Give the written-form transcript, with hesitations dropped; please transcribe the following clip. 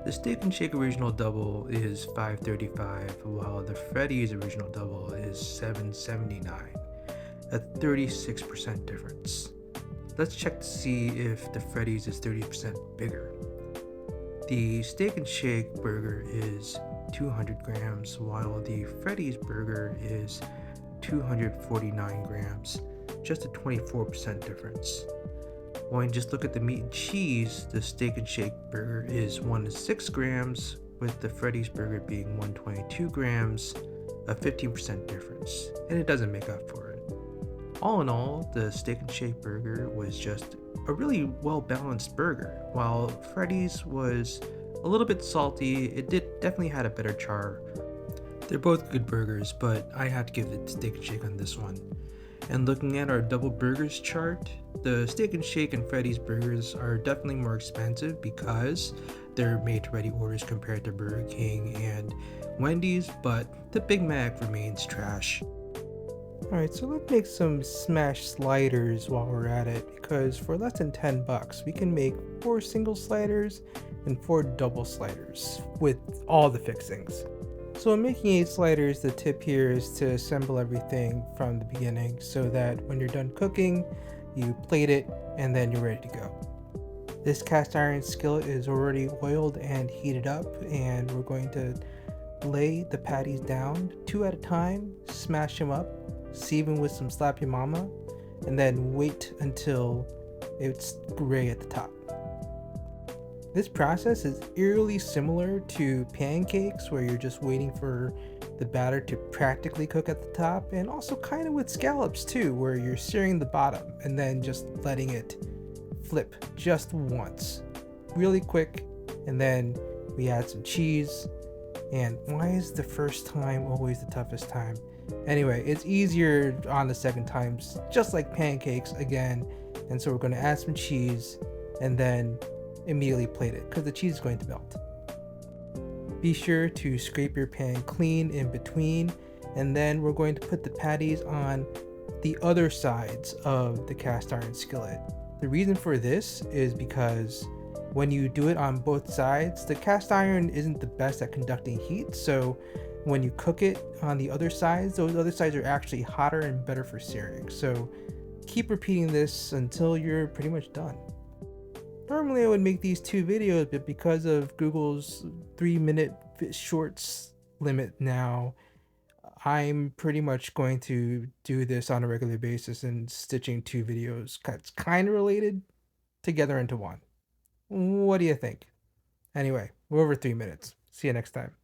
The Steak and Shake Original Double is $5.35, while the Freddy's Original Double is $7.79, a 36% difference. Let's check to see if the Freddy's is 30% bigger. The Steak and Shake burger is 200 grams, while the Freddy's burger is 249 grams, just a 24% difference. When you just look at the meat and cheese, the Steak and Shake burger is 106 grams, with the Freddy's burger being 122 grams, a 15% difference, and it doesn't make up for it. All in all, the Steak and Shake burger was just a really well balanced burger. While Freddy's was a little bit salty, it definitely had a better char. They're both good burgers, but I had to give it Steak and Shake on this one. And looking at our double burgers chart, the Steak and Shake and Freddy's burgers are definitely more expensive because they're made to ready orders compared to Burger King and Wendy's, but the Big Mac remains trash. Alright, so let's make some smash sliders while we're at it, because for less than 10 bucks, we can make 4 single sliders and 4 double sliders with all the fixings. So in making 8 sliders, the tip here is to assemble everything from the beginning so that when you're done cooking, you plate it and then you're ready to go. This cast iron skillet is already oiled and heated up, and we're going to lay the patties down 2 at a time, smash them up, season with some Slap Your Mama, and then wait until it's gray at the top. This process is eerily similar to pancakes, where you're just waiting for the batter to practically cook at the top, and also kind of with scallops too, where you're searing the bottom and then just letting it flip just once, really quick, and then we add some cheese. And why is the first time always the toughest time? Anyway, it's easier on the second time, just like pancakes again. And so we're going to add some cheese and then immediately plate it because the cheese is going to melt. Be sure to scrape your pan clean in between, and then we're going to put the patties on the other sides of the cast iron skillet. The reason for this is because when you do it on both sides, the cast iron isn't the best at conducting heat, so when you cook it on the other sides, those other sides are actually hotter and better for searing. So keep repeating this until you're pretty much done. Normally I would make these 2 videos, but because of Google's 3-minute shorts limit now, I'm pretty much going to do this on a regular basis and stitching 2 videos that's kind of related together into one. What do you think? Anyway, we're over 3 minutes. See you next time.